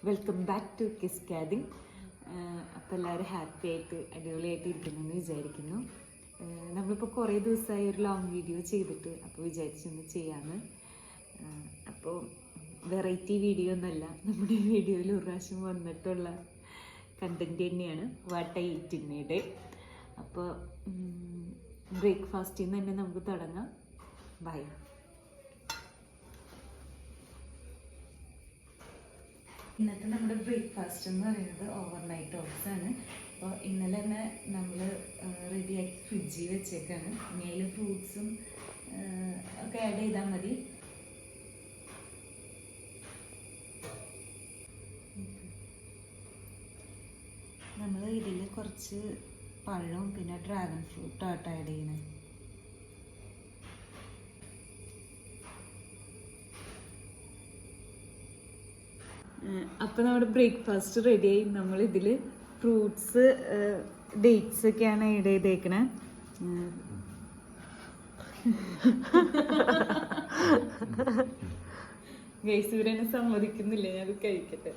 Welcome back to കിസ്കാദിങ്. അപ്പോൾ എല്ലാവരും happy ആയിട്ട് അടിപൊളിയായിട്ട് ഇരിക്കുന്നെന്ന് വിചാരിക്കുന്നു. നമ്മളിപ്പോൾ കുറേ ദിവസമായി ഒരു ലോങ് വീഡിയോ ചെയ്തിട്ട്, അപ്പോൾ വിചാരിച്ചൊന്ന് ചെയ്യാമെന്ന്. അപ്പോൾ വെറൈറ്റി വീഡിയോ ഒന്നുമല്ല, നമ്മുടെ വീഡിയോയിൽ ഒരു പ്രാവശ്യം വന്നിട്ടുള്ള കണ്ടൻറ്റ് തന്നെയാണ് what I eat in A day. അപ്പോൾ ബ്രേക്ക്ഫാസ്റ്റിൽ നിന്ന് തന്നെ നമുക്ക് തുടങ്ങാം. ബൈ. ഇന്നത്തെ നമ്മുടെ ബ്രേക്ക്ഫാസ്റ്റ് എന്ന് പറയുന്നത് ഓവർനൈറ്റ് ഓട്സ് ആണ്. അപ്പോൾ ഇന്നലെ തന്നെ നമ്മൾ റെഡിയാക്കി ഫ്രിഡ്ജിൽ വെച്ചേക്കാണ്. മേൽ ഫ്രൂട്ട്സും ഒക്കെ ആഡ് ചെയ്താൽ മതി. നമ്മൾ ഇതിൽ കുറച്ച് പഴവും പിന്നെ ഡ്രാഗൺ ഫ്രൂട്ടും ആയിട്ട് ആഡ് ചെയ്യണേ. അപ്പോൾ നമ്മുടെ ബ്രേക്ക്ഫാസ്റ്റ് റെഡിയായി. നമ്മളിതിൽ ഫ്രൂട്ട്സ്, ഡേറ്റ്സ് ഒക്കെയാണ് ആഡ് ചെയ്തേക്കണേ. ഗൈസ് ഇവരെന്നെ സമ്മതിക്കുന്നില്ല ഞാൻ അത് കഴിക്കട്ടെ.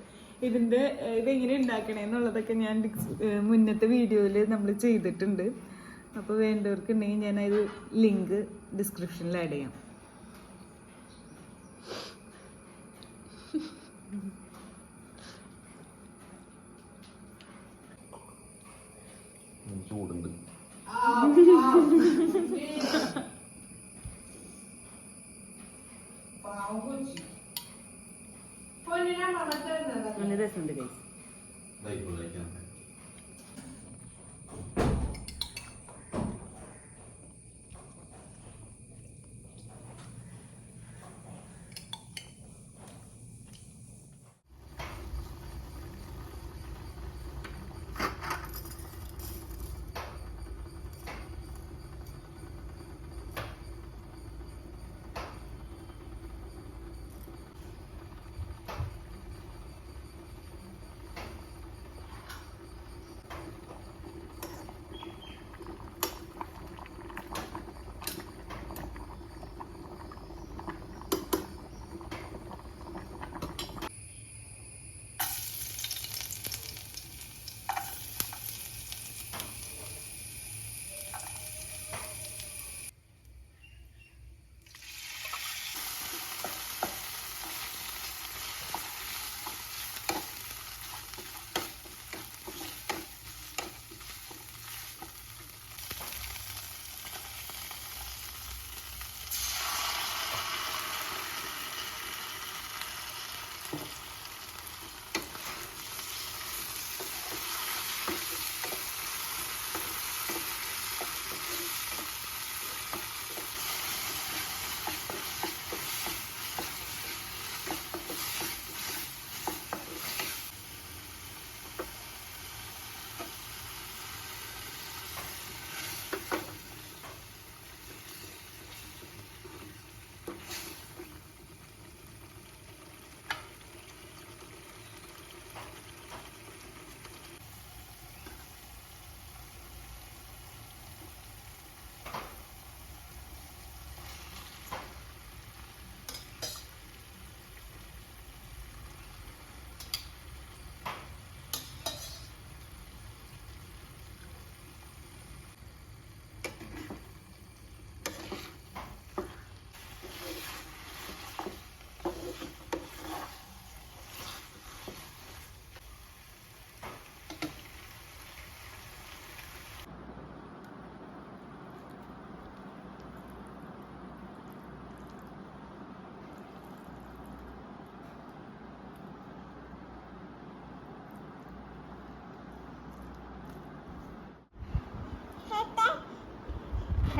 ഇതെങ്ങനെ ഉണ്ടാക്കണേ എന്നുള്ളതൊക്കെ ഞാൻ മുന്നത്തെ വീഡിയോയിൽ നമ്മൾ ചെയ്തിട്ടുണ്ട്. അപ്പോൾ വേണ്ടവർക്കുണ്ടെങ്കിൽ ഞാനത് ലിങ്ക് ഡിസ്ക്രിപ്ഷനിൽ ആഡ് ചെയ്യാം. ചൂടുണ്ട്. നല്ല രസമുണ്ട് ഗൈസ്.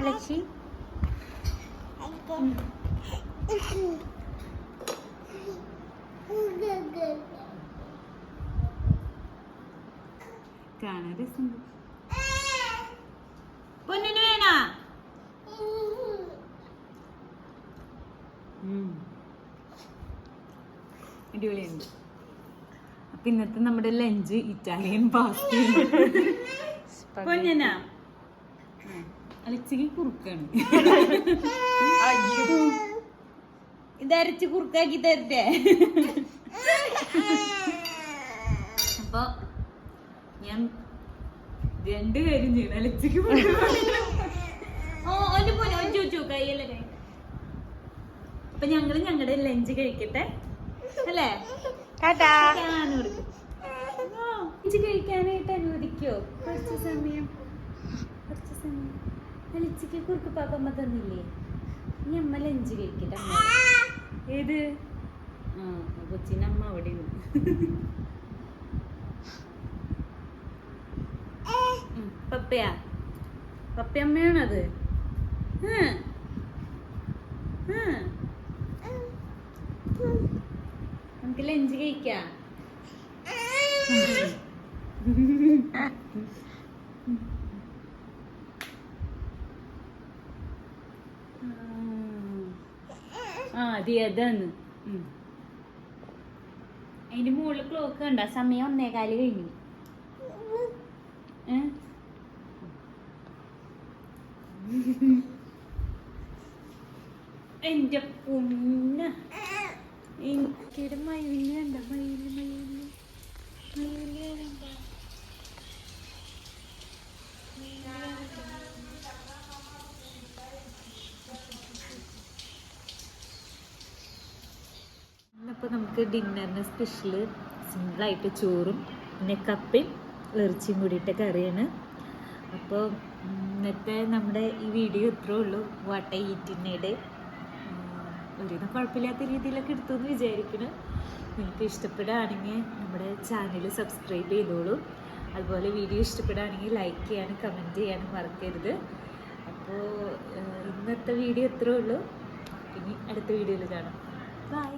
Alexi. കാണാൻ രസമുണ്ട്. പൊന്നിന് വേണോ? അടിപൊളിയുണ്ട്. അപ്പം അപ്പൊ ഇന്നത്തെ നമ്മുടെ ലഞ്ച് ഇറ്റാലിയൻ പാസ്ത. പൊന്നനാ അലക്സിക്ക് കുറുക്കാണ്. ഇതരച്ച് കുറുക്കാക്കി തരട്ടെ. അപ്പൊ ഞാൻ 2 കാര്യം ചെയ്യണം. അലക്സിക്ക് അപ്പൊ ഞങ്ങള് ഞങ്ങളുടെ ലഞ്ച് കഴിക്കട്ടെ അല്ലേ? ലഞ്ച് കഴിക്കാനായിട്ട് അനുവദിക്കോ? കുറച്ച് സമയം അലക്സിക്ക് കുറുക്ക് പാപ്പമ്മ തന്നില്ലേ? ഇനി അമ്മ ലഞ്ച് കഴിക്കട്ടെ. അമ്മ ഏത്? കൊച്ചിനമ്മ അവിടെ പപ്പയാ? പപ്പയമ്മയാണത്. നമുക്ക് ലഞ്ച് കഴിക്കാം. അതാണ്. അതിന്റെ മുകളിൽ ക്ലോക്ക് കണ്ട? സമയം 1:15 കഴിഞ്ഞു. എന്റെ പൊന്ന എനിക്കൊരു മയിലിന് കണ്ട? മയില് ഇന്നിപ്പോൾ നമുക്ക് ഡിന്നറിന് സ്പെഷ്യല് സിമ്പിളായിട്ട് ചോറും പിന്നെ കപ്പയും ഇറച്ചിയും കൂടിയിട്ട് കറിയാണ്. അപ്പോൾ ഇന്നത്തെ നമ്മുടെ ഈ വീഡിയോ ഇത്രേ ഉള്ളൂ. What I eat in A day. ഒരുവിധം കുഴപ്പമില്ലാത്ത രീതിയിലൊക്കെ എടുത്തുവെന്ന് വിചാരിക്കുന്നു. നിങ്ങൾക്ക് ഇഷ്ടപ്പെടുകയാണെങ്കിൽ നമ്മുടെ ചാനൽ സബ്സ്ക്രൈബ് ചെയ്തോളൂ. അതുപോലെ വീഡിയോ ഇഷ്ടപ്പെടുകയാണെങ്കിൽ ലൈക്ക് ചെയ്യാനും കമൻറ്റ് ചെയ്യാനും മറക്കരുത്. അപ്പോൾ ഇന്നത്തെ വീഡിയോ ഇത്രേ ഉള്ളൂ. ഇനി അടുത്ത വീഡിയോയിൽ കാണാം. ബൈ.